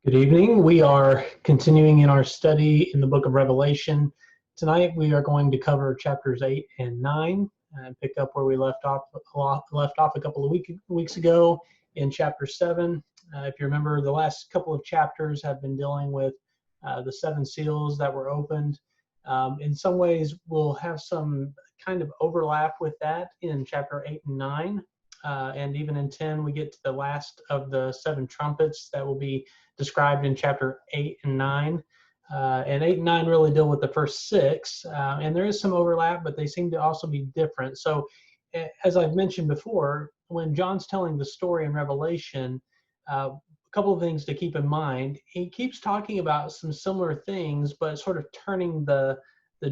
Good evening. We are continuing in our study in the book of Revelation. Tonight we are going to cover chapters 8 and 9 and pick up where we left off a couple of weeks ago in chapter 7. If you remember, the last couple of chapters have been dealing with the seven seals that were opened. In some ways, we'll have some kind of overlap with that in chapter 8 and 9. And even in 10, we get to the last of the seven trumpets that will be described in chapter 8 and 9. And 8 and 9 really deal with the first six. And there is some overlap, but they seem to also be different. So, as I've mentioned before, when John's telling the story in Revelation, a couple of things to keep in mind. He keeps talking about some similar things, but sort of turning the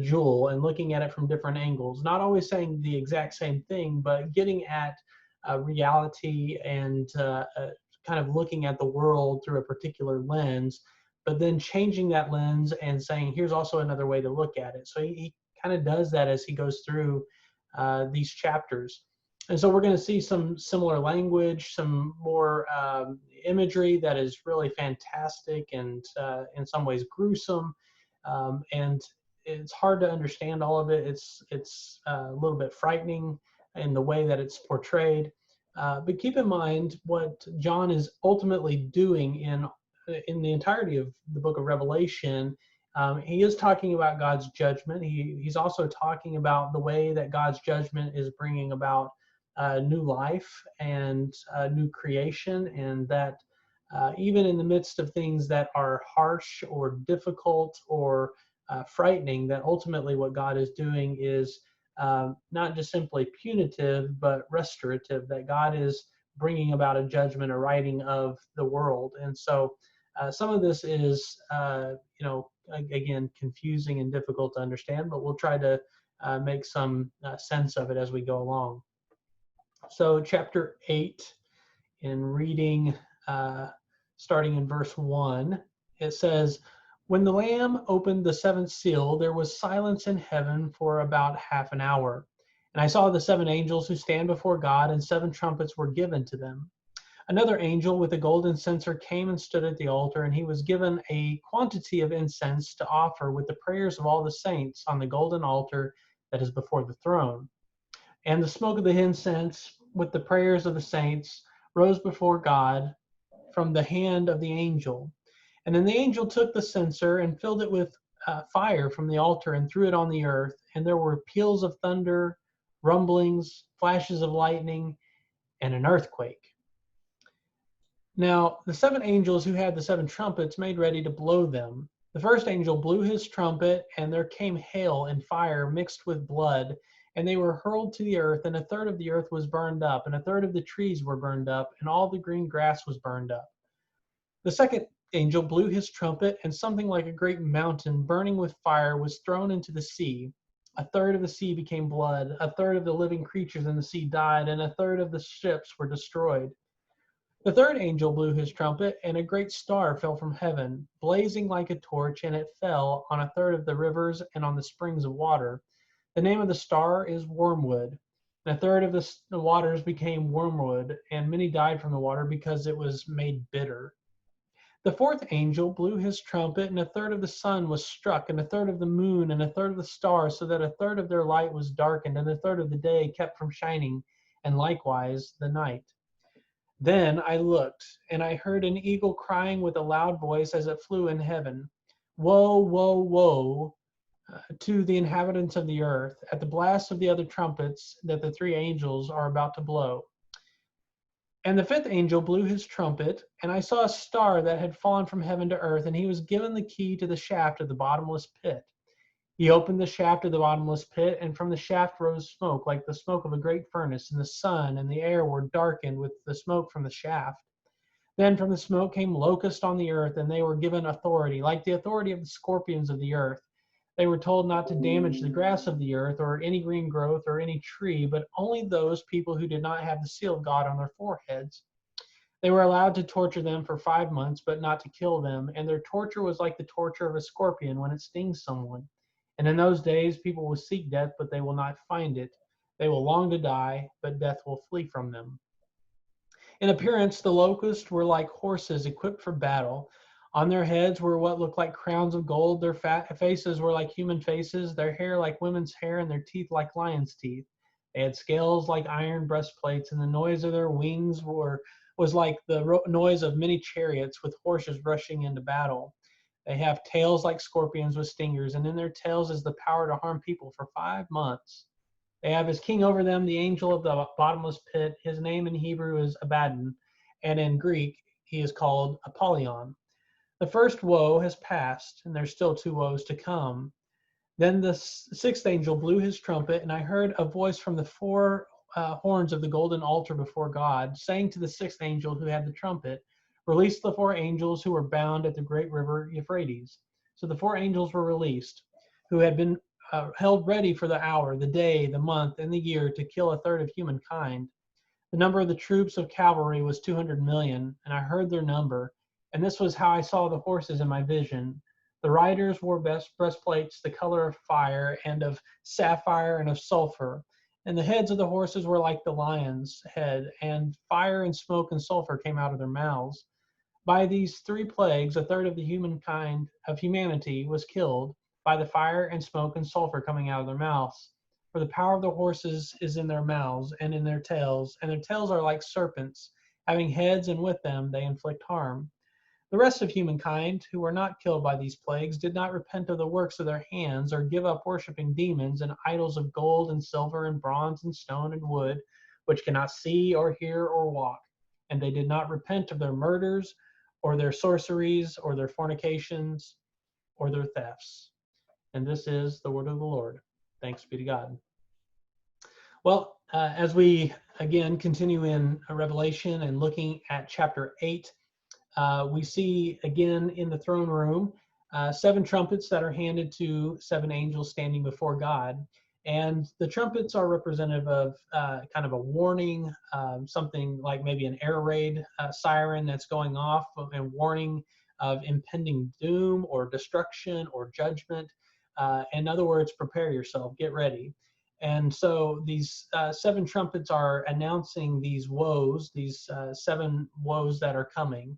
jewel and looking at it from different angles. Not always saying the exact same thing, but getting at reality and kind of looking at the world through a particular lens, but then changing that lens and saying, here's also another way to look at it. So he kind of does that as he goes through these chapters. And so we're going to see some similar language, some more imagery that is really fantastic and in some ways gruesome. And it's hard to understand all of it. It's a little bit frightening in the way that it's portrayed. But keep in mind what John is ultimately doing in the entirety of the book of Revelation. He is talking about God's judgment. He's also talking about the way that God's judgment is bringing about new life and new creation, and that even in the midst of things that are harsh or difficult or frightening, that ultimately what God is doing is not just simply punitive, but restorative, that God is bringing about a judgment, a righting of the world. And so some of this is, again, confusing and difficult to understand, but we'll try to make some sense of it as we go along. So chapter 8, in reading, starting in verse 1, it says, "When the Lamb opened the seventh seal, there was silence in heaven for about half an hour. And I saw the seven angels who stand before God, and seven trumpets were given to them. Another angel with a golden censer came and stood at the altar, and he was given a quantity of incense to offer with the prayers of all the saints on the golden altar that is before the throne. And the smoke of the incense with the prayers of the saints rose before God from the hand of the angel. And then the angel took the censer and filled it with fire from the altar and threw it on the earth. And there were peals of thunder, rumblings, flashes of lightning, and an earthquake. Now, the seven angels who had the seven trumpets made ready to blow them. The first angel blew his trumpet, and there came hail and fire mixed with blood, and they were hurled to the earth, and a third of the earth was burned up, and a third of the trees were burned up, and all the green grass was burned up. The second angel blew his trumpet, and something like a great mountain burning with fire was thrown into the sea. A third of the sea became blood, a third of the living creatures in the sea died, and a third of the ships were destroyed. The third angel blew his trumpet, and a great star fell from heaven, blazing like a torch, and it fell on a third of the rivers and on the springs of water. The name of the star is Wormwood. And a third of the waters became wormwood, and many died from the water because it was made bitter. The fourth angel blew his trumpet, and a third of the sun was struck, and a third of the moon, and a third of the stars, so that a third of their light was darkened, and a third of the day kept from shining, and likewise the night. Then I looked, and I heard an eagle crying with a loud voice as it flew in heaven, 'Woe, woe, woe to the inhabitants of the earth, at the blast of the other trumpets that the three angels are about to blow.' And the fifth angel blew his trumpet, and I saw a star that had fallen from heaven to earth, and he was given the key to the shaft of the bottomless pit. He opened the shaft of the bottomless pit, and from the shaft rose smoke like the smoke of a great furnace, and the sun and the air were darkened with the smoke from the shaft. Then from the smoke came locusts on the earth, and they were given authority, like the authority of the scorpions of the earth. They were told not to damage the grass of the earth or any green growth or any tree, but only those people who did not have the seal of God on their foreheads. They were allowed to torture them for 5 months, but not to kill them, and their torture was like the torture of a scorpion when it stings someone. And in those days people will seek death, but they will not find it. They will long to die, but death will flee from them. In appearance, the locusts were like horses equipped for battle. On their heads were what looked like crowns of gold. Their faces were like human faces, their hair like women's hair, and their teeth like lions' teeth. They had scales like iron breastplates, and the noise of their wings was like the noise of many chariots with horses rushing into battle. They have tails like scorpions with stingers, and in their tails is the power to harm people for 5 months. They have as king over them the angel of the bottomless pit. His name in Hebrew is Abaddon, and in Greek he is called Apollyon. The first woe has passed, and there's still 2 woes to come. Then the sixth angel blew his trumpet, and I heard a voice from the four horns of the golden altar before God, saying to the sixth angel who had the trumpet, "Release the 4 angels who were bound at the great river Euphrates." So the 4 angels were released, who had been held ready for the hour, the day, the month, and the year to kill a third of humankind. The number of the troops of cavalry was 200 million, and I heard their number. And this was how I saw the horses in my vision. The riders wore breastplates the color of fire and of sapphire and of sulfur. And the heads of the horses were like the lion's head, and fire and smoke and sulfur came out of their mouths. By these 3 plagues, a third of the humanity was killed by the fire and smoke and sulfur coming out of their mouths. For the power of the horses is in their mouths and in their tails, and their tails are like serpents, having heads, and with them they inflict harm. The rest of humankind, who were not killed by these plagues, did not repent of the works of their hands, or give up worshiping demons and idols of gold and silver and bronze and stone and wood, which cannot see or hear or walk. And they did not repent of their murders, or their sorceries, or their fornications, or their thefts. And this is the word of the Lord. Thanks be to God. Well, as we again continue in Revelation and looking at chapter 8, we see again in the throne room 7 trumpets that are handed to 7 angels standing before God. And the trumpets are representative of kind of a warning, something like maybe an air raid siren that's going off and warning of impending doom or destruction or judgment. In other words, prepare yourself, get ready. And so these 7 trumpets are announcing these woes, these 7 woes that are coming.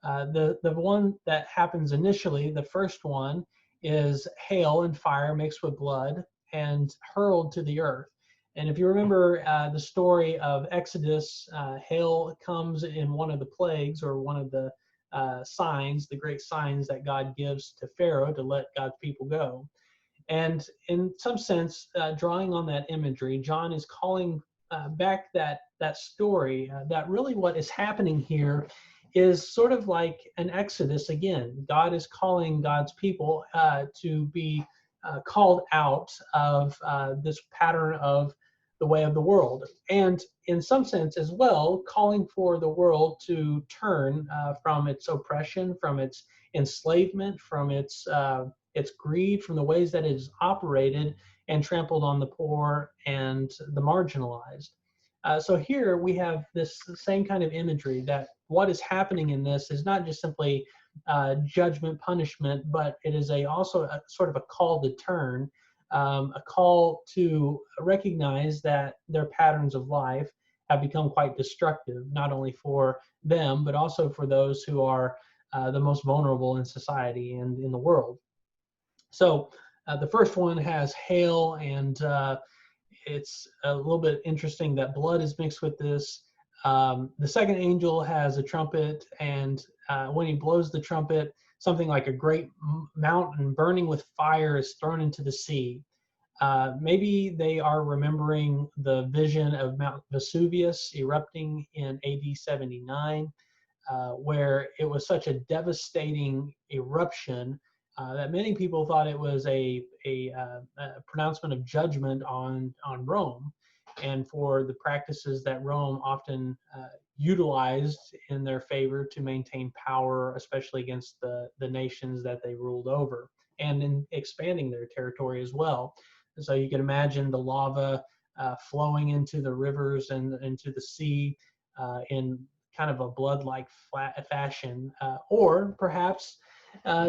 The one that happens initially, the first one, is hail and fire mixed with blood and hurled to the earth. And if you remember the story of Exodus, hail comes in one of the plagues, or one of the signs, the great signs that God gives to Pharaoh to let God's people go. And in some sense, drawing on that imagery, John is calling back that story, that really what is happening here is sort of like an exodus again. God is calling God's people to be called out of this pattern of the way of the world. And in some sense as well, calling for the world to turn from its oppression, from its enslavement, from its greed, from the ways that it is operated and trampled on the poor and the marginalized. So here we have this same kind of imagery, that what is happening in this is not just simply judgment, punishment, but it is also a sort of a call to turn, a call to recognize that their patterns of life have become quite destructive, not only for them, but also for those who are the most vulnerable in society and in the world. So the first one has hail, and it's a little bit interesting that blood is mixed with this. The second angel has a trumpet, and when he blows the trumpet, something like a great mountain burning with fire is thrown into the sea. Maybe they are remembering the vision of Mount Vesuvius erupting in AD 79, where it was such a devastating eruption that many people thought it was a pronouncement of judgment on Rome, and for the practices that Rome often utilized in their favor to maintain power, especially against the nations that they ruled over, and in expanding their territory as well. And so you can imagine the lava flowing into the rivers and into the sea in kind of a blood-like fashion, or perhaps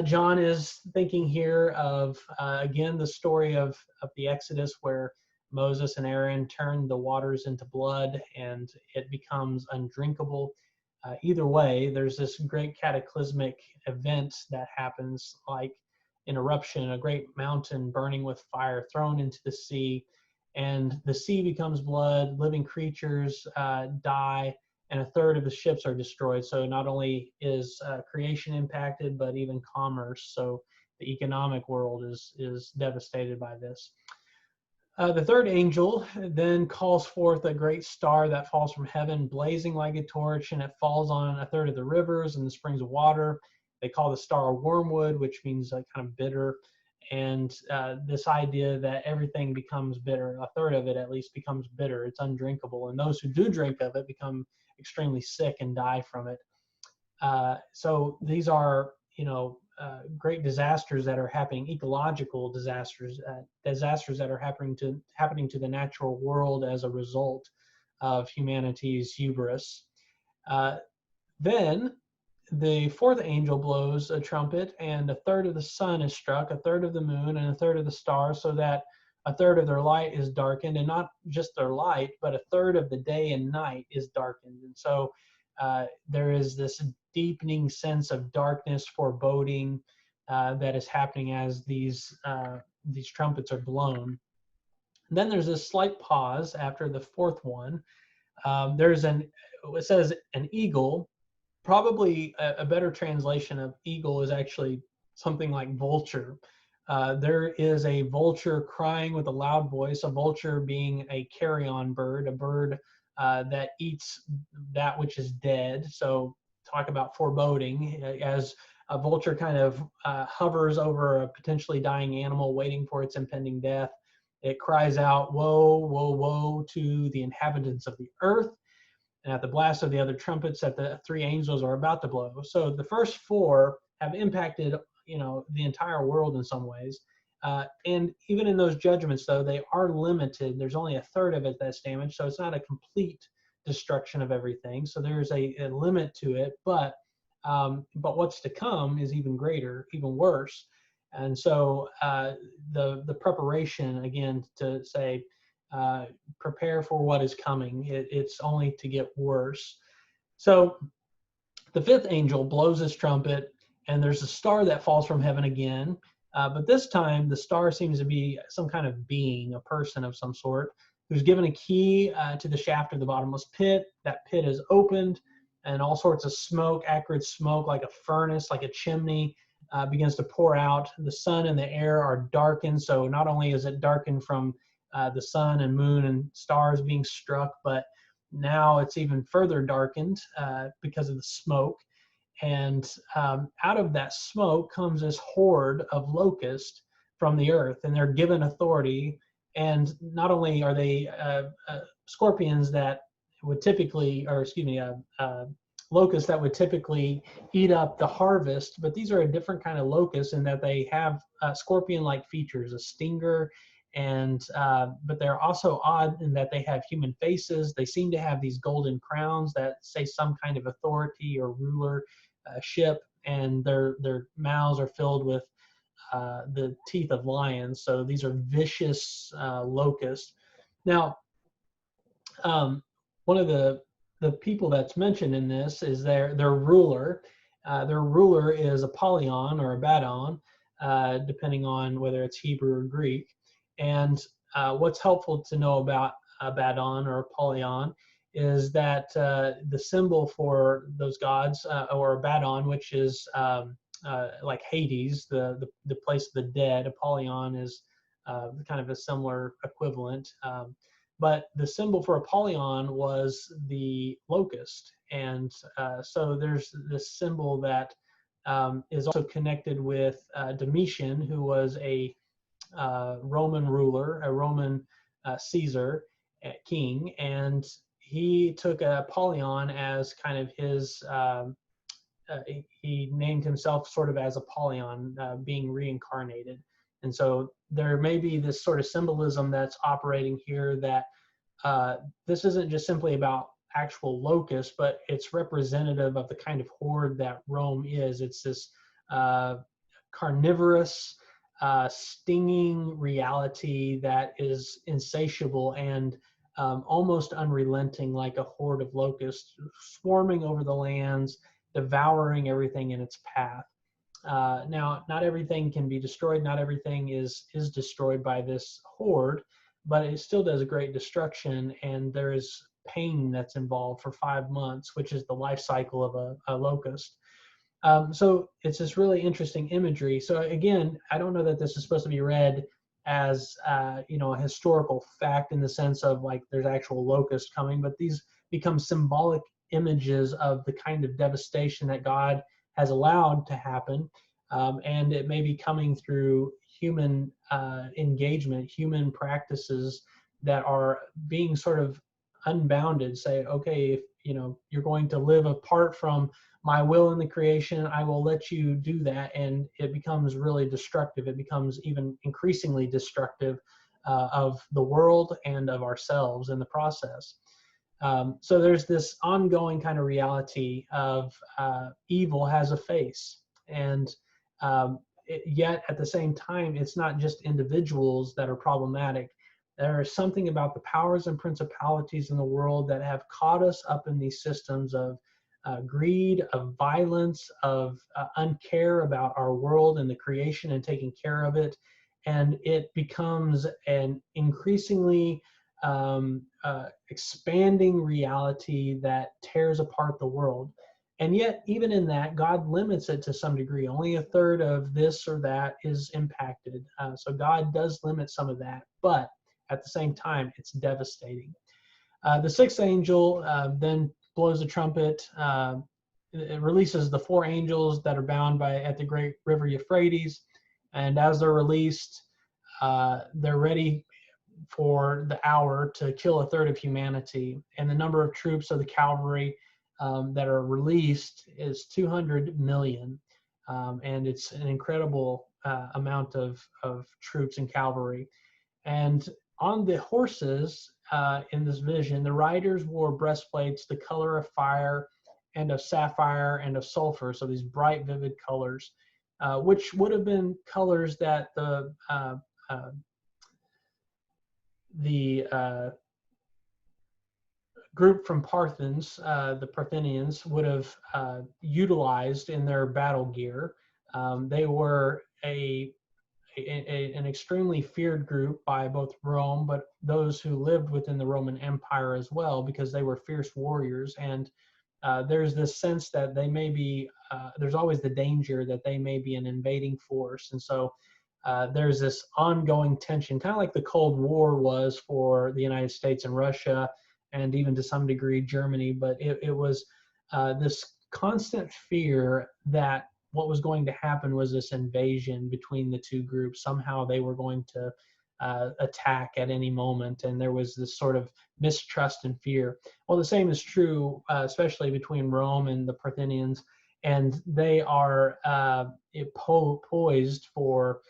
John is thinking here of, again, the story of the Exodus, where Moses and Aaron turned the waters into blood and it becomes undrinkable. Either way, there's this great cataclysmic event that happens, like an eruption, a great mountain burning with fire thrown into the sea, and the sea becomes blood, living creatures die, and a third of the ships are destroyed. So not only is creation impacted, but even commerce. So the economic world is devastated by this. The third angel then calls forth a great star that falls from heaven, blazing like a torch, and it falls on a third of the rivers and the springs of water. They call the star wormwood, which means kind of bitter. And this idea that everything becomes bitter, a third of it at least becomes bitter. It's undrinkable. And those who do drink of it become extremely sick and die from it. So these are, great disasters that are happening, ecological disasters, disasters that are happening to the natural world as a result of humanity's hubris. Then the fourth angel blows a trumpet, and a third of the sun is struck, a third of the moon, and a third of the stars, so that a third of their light is darkened, and not just their light, but a third of the day and night is darkened. And so there is this deepening sense of darkness, foreboding that is happening as these trumpets are blown. And then there's this slight pause after the fourth one. It says an eagle. Probably a better translation of eagle is actually something like vulture. There is a vulture crying with a loud voice, a vulture being a carrion bird, a bird that eats that which is dead. So talk about foreboding, as a vulture kind of hovers over a potentially dying animal waiting for its impending death. It cries out, "Woe, woe, woe," to the inhabitants of the earth, and at the blast of the other trumpets that the three angels are about to blow. So the first four have impacted, the entire world in some ways. And even in those judgments, though, they are limited. There's only a third of it that's damaged, so it's not a complete destruction of everything. So there's a limit to it, but what's to come is even greater, even worse. And so the preparation, again, to say, prepare for what is coming. It's only to get worse. So the fifth angel blows his trumpet, and there's a star that falls from heaven again. But this time, the star seems to be some kind of being, a person of some sort, who's given a key to the shaft of the bottomless pit. That pit is opened, and all sorts of smoke, acrid smoke, like a furnace, like a chimney, begins to pour out. The sun and the air are darkened. So not only is it darkened from the sun and moon and stars being struck, but now it's even further darkened because of the smoke. And out of that smoke comes this horde of locusts from the earth, and they're given authority. And not only are they scorpions that would typically, or excuse me, locusts that would typically eat up the harvest, but these are a different kind of locust in that they have scorpion-like features, a stinger, and but they're also odd in that they have human faces. They seem to have these golden crowns that say some kind of authority or rulership, and their mouths are filled with the teeth of lions. So these are vicious locusts. Now, one of the people that's mentioned in this is their ruler. Their ruler is Apollyon or Abaddon, depending on whether it's Hebrew or Greek. And what's helpful to know about Abaddon or Apollyon is that the symbol for those gods, or Abaddon, which is like Hades, the place of the dead. Apollyon is kind of a similar equivalent. But the symbol for Apollyon was the locust. And so there's this symbol that is also connected with Domitian, who was a Roman ruler, a Roman Caesar, king, and he took Apollyon as kind of his, he named himself sort of as Apollyon, being reincarnated. And so there may be this sort of symbolism that's operating here, that this isn't just simply about actual locusts, but it's representative of the kind of horde that Rome is. It's this carnivorous, stinging reality that is insatiable and almost unrelenting, like a horde of locusts swarming over the lands, devouring everything in its path. Now, not everything can be destroyed. Not everything is destroyed by this horde, but it still does a great destruction, and there is pain that's involved for 5 months, which is the life cycle of a locust. So it's this really interesting imagery. So again, I don't know that this is supposed to be read as a historical fact in the sense of like there's actual locusts coming, but these become symbolic images of the kind of devastation that God has allowed to happen, and it may be coming through human engagement, human practices that are being sort of unbounded. Say, okay, if you're going to live apart from my will in the creation, I will let you do that, and it becomes really destructive. It becomes even increasingly destructive of the world and of ourselves in the process. So there's this ongoing kind of reality of evil has a face, and yet at the same time, it's not just individuals that are problematic. There is something about the powers and principalities in the world that have caught us up in these systems of greed, of violence, of uncare about our world and the creation and taking care of it. And it becomes an increasingly expanding reality that tears apart the world. And yet, even in that, God limits it to some degree. Only a third of this or that is impacted. So God does limit some of that, but at the same time, it's devastating. The sixth angel then blows the trumpet. It releases the 4 angels that are bound at the great river Euphrates. And as they're released, they're ready for the hour to kill a third of humanity. And the number of troops of the cavalry that are released is 200 million. And it's an incredible amount of troops and cavalry. And on the horses in this vision, the riders wore breastplates the color of fire and of sapphire and of sulfur, so these bright, vivid colors, which would have been colors that the group from Parthens, the Parthenians, would have utilized in their battle gear. They were an extremely feared group by both Rome, but those who lived within the Roman Empire as well, because they were fierce warriors. And there's this sense that they may be, there's always the danger that they may be an invading force. And so there's this ongoing tension, kind of like the Cold War was for the United States and Russia, and even to some degree Germany. But it was this constant fear that what was going to happen was this invasion between the two groups. Somehow they were going to attack at any moment, and there was this sort of mistrust and fear. Well, the same is true, especially between Rome and the Parthenians, and they are poised for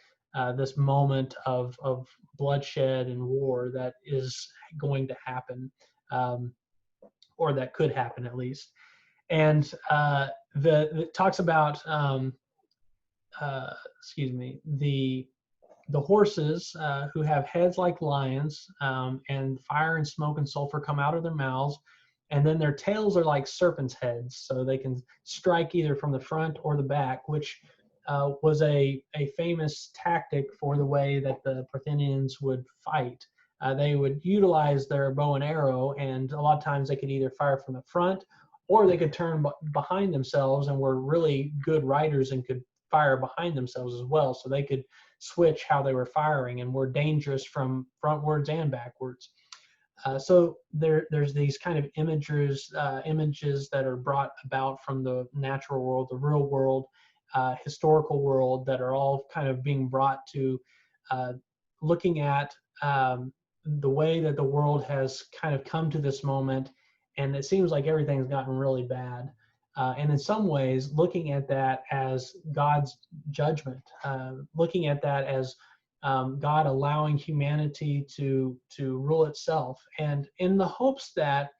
this moment of bloodshed and war that is going to happen, or that could happen at least. And it talks about the horses who have heads like lions, and fire and smoke and sulfur come out of their mouths, and then their tails are like serpents' heads, so they can strike either from the front or the back, which was a famous tactic for the way that the Parthenians would fight. They would utilize their bow and arrow, and a lot of times they could either fire from the front, or they could turn behind themselves and were really good riders and could fire behind themselves as well. So they could switch how they were firing and were dangerous from frontwards and backwards. So there's these kind of images that are brought about from the natural world, the real world, historical world, that are all kind of being brought to looking at the way that the world has kind of come to this moment. And it seems like everything's gotten really bad. And in some ways, looking at that as God's judgment, looking at that as God allowing humanity to rule itself, and in the hopes that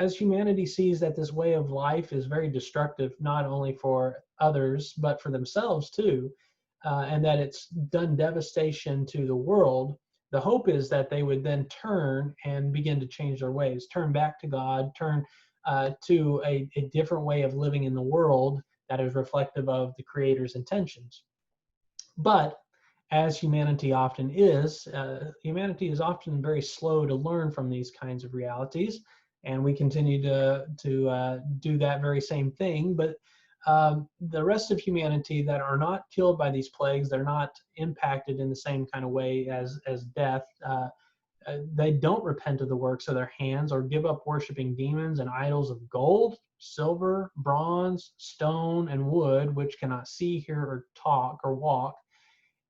as humanity sees that this way of life is very destructive, not only for others, but for themselves too, and that it's done devastation to the world, the hope is that they would then turn and begin to change their ways, turn back to God, turn to a different way of living in the world that is reflective of the Creator's intentions. But as humanity often is, humanity is often very slow to learn from these kinds of realities, and we continue to do that very same thing. But the rest of humanity that are not killed by these plagues, they're not impacted in the same kind of way as death. They don't repent of the works of their hands or give up worshiping demons and idols of gold, silver, bronze, stone, and wood, which cannot see, hear, or talk or walk.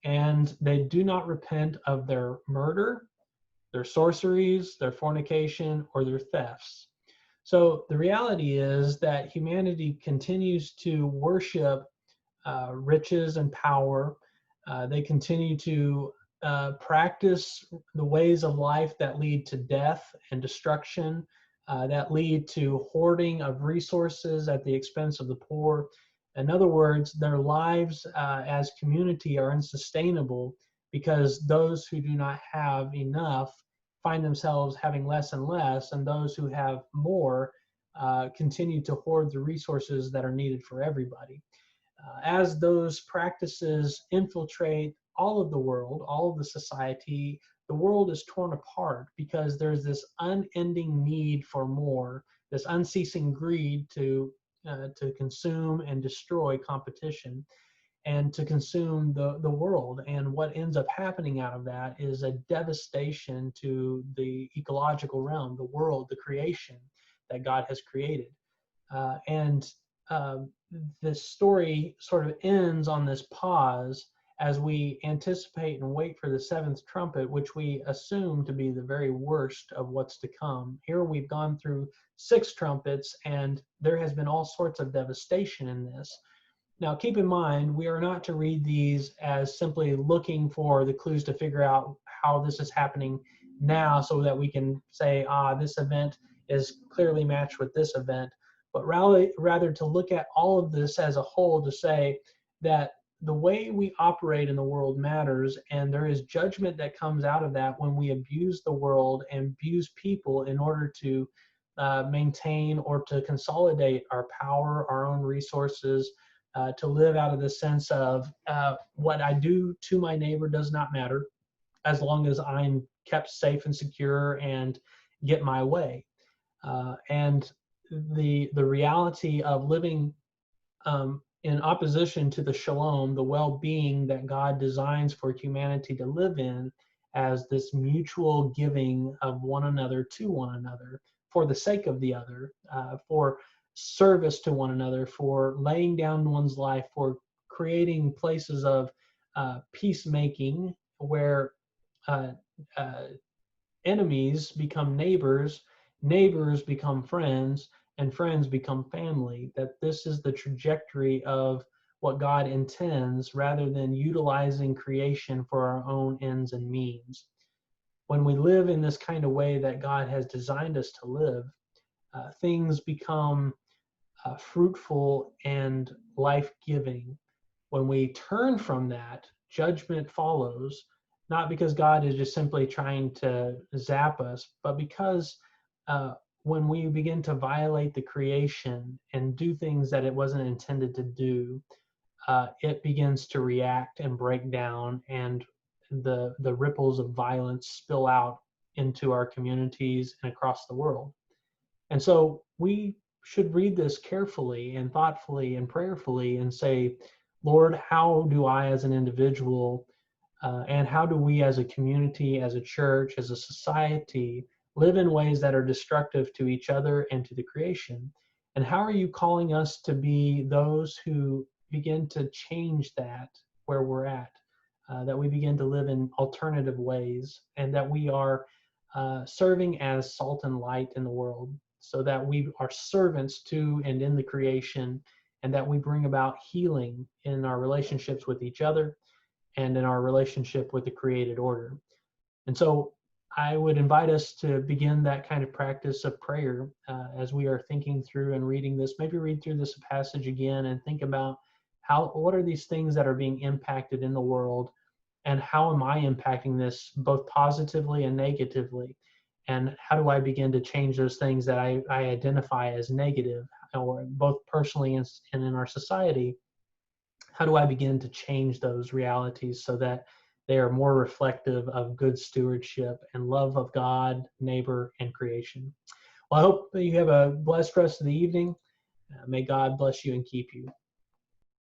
And they do not repent of their murder, their sorceries, their fornication, or their thefts. So the reality is that humanity continues to worship riches and power. They continue to practice the ways of life that lead to death and destruction, that lead to hoarding of resources at the expense of the poor. In other words, their lives as community are unsustainable because those who do not have enough find themselves having less and less, and those who have more continue to hoard the resources that are needed for everybody. As those practices infiltrate all of the world, all of the society, the world is torn apart because there's this unending need for more, this unceasing greed to consume and destroy competition and to consume the world. And what ends up happening out of that is a devastation to the ecological realm, the world, the creation that God has created. And this story sort of ends on this pause as we anticipate and wait for the seventh trumpet, which we assume to be the very worst of what's to come. Here we've gone through 6 trumpets, and there has been all sorts of devastation in this. Now, keep in mind, we are not to read these as simply looking for the clues to figure out how this is happening now so that we can say, this event is clearly matched with this event, but rather to look at all of this as a whole to say that the way we operate in the world matters, and there is judgment that comes out of that when we abuse the world and abuse people in order to maintain or to consolidate our power, our own resources, to live out of the sense of what I do to my neighbor does not matter as long as I'm kept safe and secure and get my way. And the reality of living in opposition to the shalom, the well-being that God designs for humanity to live in, as this mutual giving of one another to one another for the sake of the other, for service to one another, for laying down one's life, for creating places of peacemaking where enemies become neighbors, neighbors become friends, and friends become family. That this is the trajectory of what God intends rather than utilizing creation for our own ends and means. When we live in this kind of way that God has designed us to live, things become fruitful and life-giving. When we turn from that, judgment follows, not because God is just simply trying to zap us, but because when we begin to violate the creation and do things that it wasn't intended to do, it begins to react and break down, and the ripples of violence spill out into our communities and across the world. And so we should read this carefully and thoughtfully and prayerfully and say, Lord, how do I as an individual and how do we as a community, as a church, as a society live in ways that are destructive to each other and to the creation? And how are you calling us to be those who begin to change that where we're at, that we begin to live in alternative ways, and that we are serving as salt and light in the world, so that we are servants to and in the creation, and that we bring about healing in our relationships with each other and in our relationship with the created order. And so I would invite us to begin that kind of practice of prayer as we are thinking through and reading this. Maybe read through this passage again and think about what are these things that are being impacted in the world and how am I impacting this both positively and negatively? And how do I begin to change those things that I identify as negative, or both personally and in our society? How do I begin to change those realities so that they are more reflective of good stewardship and love of God, neighbor, and creation? Well, I hope that you have a blessed rest of the evening. May God bless you and keep you.